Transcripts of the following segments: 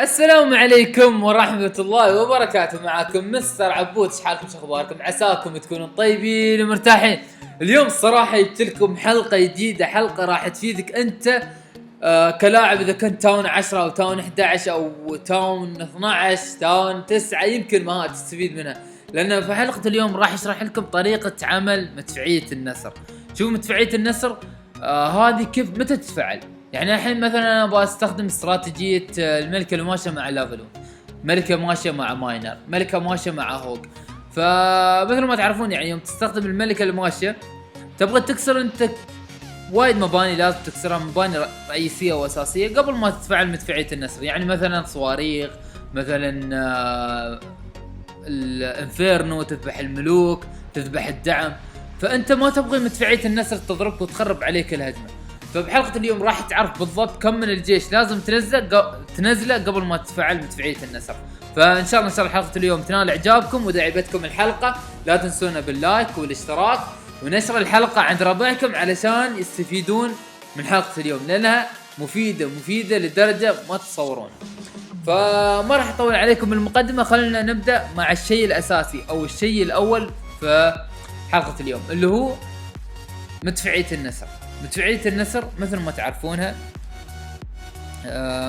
السلام عليكم ورحمة الله وبركاته. معاكم مستر عبود. شحالكم؟ شو اخباركم؟ عساكم تكونوا طيبين ومرتاحين. اليوم الصراحة جبت لكم حلقة جديدة، حلقة راح تفيدك انت كلاعب، اذا كنت تاون 10 او تاون 11 او تاون 12 تاون 9 يمكن ما تستفيد منها، لان في حلقة اليوم راح اشرح لكم طريقة عمل مدفعية النسر. شوف مدفعية النسر هذه كيف متى تتفعل. يعني الحين مثلا انا ابغى استخدم استراتيجية الملكة الماشية مع لافلون، ملكة ماشية مع ماينر، ملكة ماشية مع هوك. فمثل ما تعرفون يعني يوم تستخدم الملكة الماشية تبغى تكسر انت وايد مباني، لازم تكسرها مباني رئيسية واساسية قبل ما تتفعل مدفعية النسر. يعني مثلا صواريخ، مثلا الانفيرنو، تذبح الملوك، تذبح الدعم. فانت ما تبغي مدفعية النسر تضربك وتخرب عليك الهجمة. فبحلقة اليوم راح تعرف بالضبط كم من الجيش لازم تنزله قبل ما تفعل مدفعية النسر. فان شاء الله حلقة اليوم تنال اعجابكم، واذا عجبتكم الحلقة لا تنسونا باللايك والاشتراك ونشر الحلقة عند ربعكم علشان يستفيدون من حلقة اليوم، لانها مفيدة لدرجة ما تتصورون. فما راح اطول عليكم المقدمة، خلينا نبدأ مع الشيء الاساسي او الشيء الاول في حلقة اليوم، اللي هو مدفعية النسر. مدفعية النسر مثل ما تعرفونها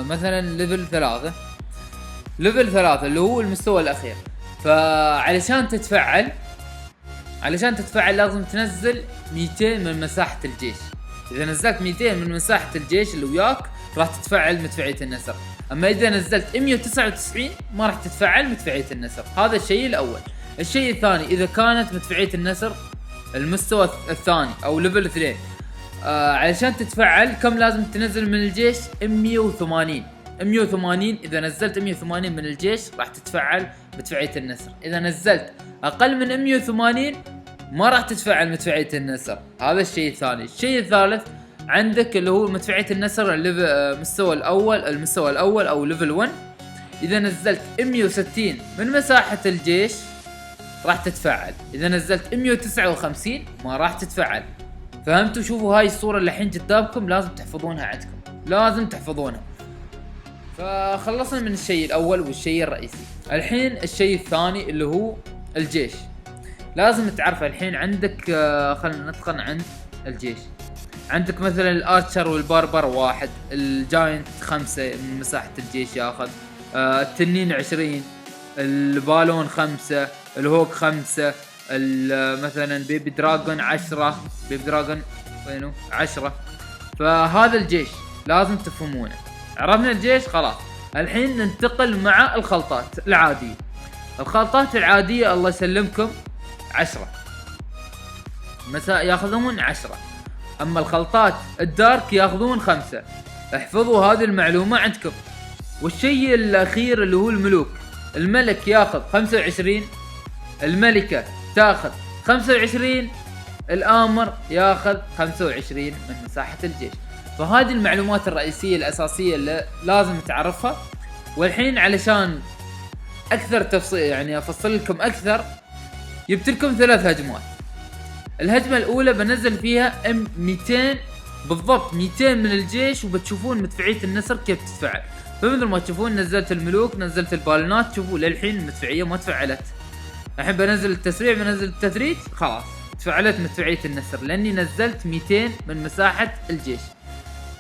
مثلا ليفل 3 اللي هو المستوى الاخير. فعلشان تتفعل لازم تنزل 200 من مساحة الجيش. اذا نزلت 200 من مساحة الجيش اللي وياك راح تتفعل مدفعية النسر. اما اذا نزلت 199 ما راح تتفعل مدفعية النسر. هذا الشيء الاول. الشيء الثاني، اذا كانت مدفعية النسر المستوى الثاني او ليفل 2 علشان تتفعل كم لازم تنزل من الجيش؟ 180. اذا نزلت 180 من الجيش راح تتفعل مدفعية النسر. اذا نزلت اقل من 180 ما راح تتفعل مدفعية النسر. هذا الشيء الثاني. الشيء الثالث عندك اللي هو مدفعية النسر المستوى الاول او ليفل 1. اذا نزلت 160 من مساحة الجيش راح تتفعل. اذا نزلت 159 ما راح تتفعل. فهمتوا؟ شوفوا هاي الصورة اللي الحين قدامكم لازم تحفظونها عندكم، لازم تحفظونها. فخلصنا من الشيء الاول والشيء الرئيسي. الحين الشيء الثاني اللي هو الجيش. لازم تعرف الحين عندك خلينا ندخل عند الجيش. عندك مثلا الارشر والباربر 1، الجاينت 5 من مساحة الجيش ياخذ، التنين 20، البالون 5، الهوك 5، مثلا بيبي دراجون 10، بيبي دراجون وينه 10. فهذا الجيش لازم تفهمونه. عرفنا الجيش خلاص. الحين ننتقل مع الخلطات العادية. الخلطات العادية الله يسلمكم 10 مساء ياخذون 10. اما الخلطات الدارك ياخذون 5. احفظوا هذه المعلومة عندكم. والشيء الاخير اللي هو الملوك. الملك ياخذ 25، الملكة تاخذ 25، الآمر ياخذ 25 من مساحة الجيش. فهذه المعلومات الرئيسية الأساسية اللي لازم تعرفها. والحين علشان أكثر تفصيل يعني أفصل لكم أكثر، جبت لكم 3 هجمات. الهجمة الأولى بنزل فيها 200 بالضبط، 200 من الجيش، وبتشوفون مدفعية النسر كيف تتفعل. فمثل ما تشوفون نزلت الملوك، نزلت البالونات. شوفوا للحين المدفعية ما تفعلت. الحين بنزل التسريع، بنزل التثريج، خلاص تفعلت مدفعية النسر لاني نزلت 200 من مساحة الجيش.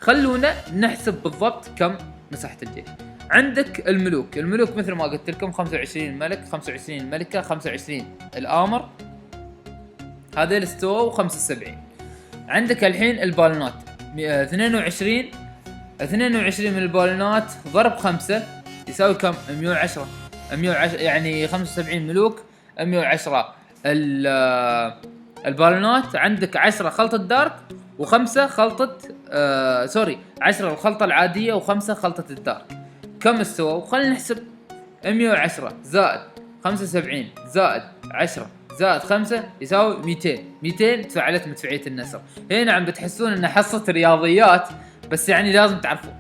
خلونا نحسب بالضبط كم مساحة الجيش. عندك الملوك مثل ما قلت لكم 25 الملك، 25 الملكة، 25 الآمر، هذا استووا 75. عندك الحين البالونات 22 من البالونات ضرب 5 يساوي كم؟ 110 يعني 75 ملوك 110 البالونات. عندك 10 خلطة دارك و5 خلطة 10 الخلطة العادية و5 خلطة الدارك. كم استوى؟ خلينا نحسب. 110 زائد 75 زائد 10 زائد 5 يساوي 200 تفعلت مدفعية النسر. هنا عم بتحسون ان حصة رياضيات، بس يعني لازم تعرفوا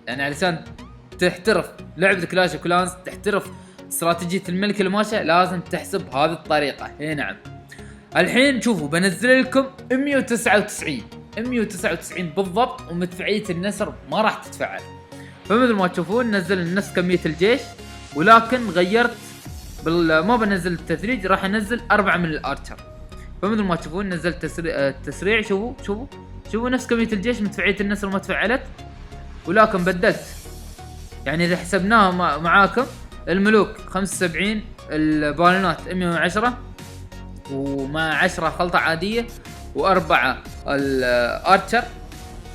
يعني علشان تحترف لعبة كلاش اوف كلانز، تحترف استراتيجية الملك الماشية، لازم تحسب هذه الطريقة. هي نعم. الحين شوفوا بنزل لكم 199 بالضبط، ومدفعية النسر ما راح تتفعل. فمثل ما تشوفون نزل نفس كمية الجيش، ولكن غيرت ما بنزل التثليج، راح انزل 4 من الارشر. فمثل ما تشوفون نزلت التسريع. شوفوا نفس كمية الجيش، مدفعية النسر ما تفعلت، ولكن بدلت. يعني اذا حسبناها معاكم، الملوك 75، البالونات 110، ومع 10 خلطة عادية، و4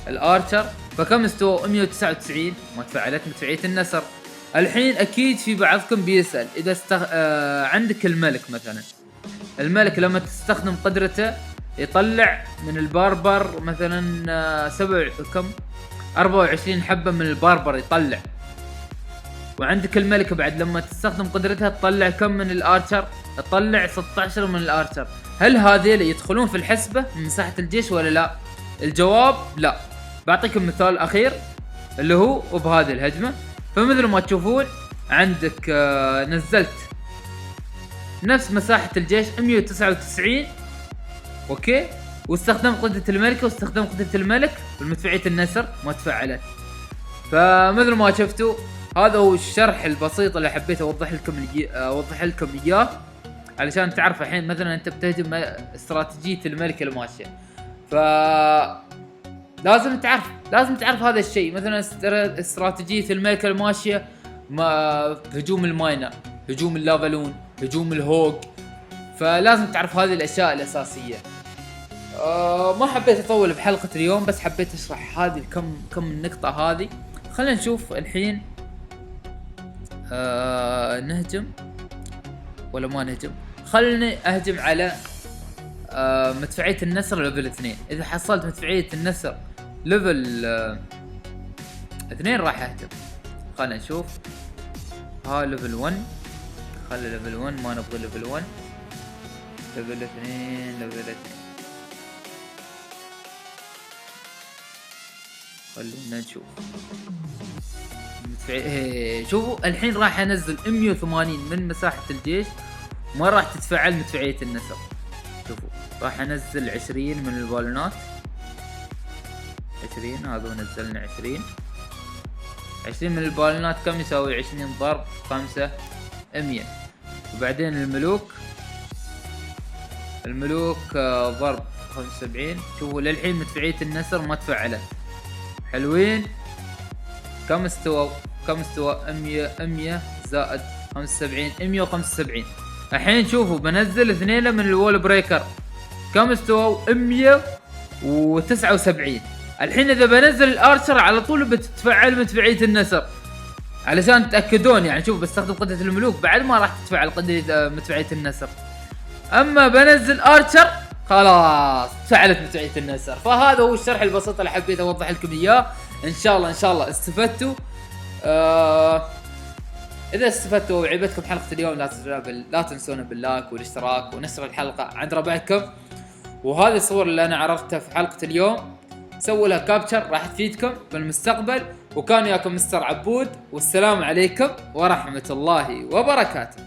الارشر، فكم استوى؟ 199 ما تفعلت مدفعية النسر. الحين اكيد في بعضكم بيسأل اذا عندك الملك مثلا، الملك لما تستخدم قدرته يطلع من الباربر مثلا 24 حبة من الباربر يطلع. وعندك الملك بعد لما تستخدم قدرتها تطلع كم من الارشر؟ تطلع 16 من الارشر. هل هذيل يدخلون في الحسبة من مساحة الجيش ولا لا؟ الجواب لا. بعطيكم مثال اخير اللي هو بهذه الهجمة. فمثل ما تشوفون عندك نزلت نفس مساحة الجيش 199، اوكي، واستخدمت قدرة الملك والمدفعية النسر ما تفعلت. فمثل ما شفتوا هذا هو الشرح البسيط اللي حبيت اوضح لكم اياه، علشان تعرف الحين مثلا انت بتهجم استراتيجية الملك الماشية، ف لازم تعرف هذا الشيء. مثلا استراتيجية الملك الماشية، هجوم الماينر، هجوم اللافالون، هجوم الهوج، فلازم تعرف هذه الاشياء الاساسية. ما حبيت اطول بحلقة اليوم، بس حبيت اشرح هذه كم النقطة هذه. خلينا نشوف الحين نهجم ولا ما نهجم. خلني اهجم على مدفعية النسر ليفل 2. اذا حصلت مدفعية النسر ليفل 2 راح اهجم. خلنا نشوف. ها ليفل 1، خلي ليفل 1، ما نبغى ليفل 1. ليفل 2 خلينا نشوف. شوفوا الحين راح انزل 180 من مساحة الجيش، ما راح تتفعل مدفعية النسر. شوفوا راح انزل 20 من البالونات، 20 هذا نزلنا 20 من البالونات. كم يساوي 20 ضرب 5؟ 100. وبعدين الملوك ضرب 75. شوفوا للحين مدفعية النسر ما تفعلت. حلوين. كم استوى 100 زائد 75 175. الحين شوفوا بنزل 2 من الوول بريكر، كم استوى؟ 179. الحين اذا بنزل الارشر على طول بتتفعل مدفعية النسر، علشان تتاكدون. يعني شوف بستخدم قدرة الملوك بعد ما راح تتفعل قدرة مدفعية النسر. اما بنزل ارشر خلاص تفعلت مدفعية النسر. فهذا هو الشرح البسيط اللي حبيت اوضح لكم اياه. ان شاء الله استفدتوا. اذا استفدتوا وعجبتكم حلقة اليوم لا تنسونا باللايك والاشتراك ونشر الحلقة عند ربعكم. وهذه الصور اللي انا عرضتها في حلقة اليوم سووا لها كابتشر، راح تفيدكم بالمستقبل. وكان وياكم مستر عبود، والسلام عليكم ورحمة الله وبركاته.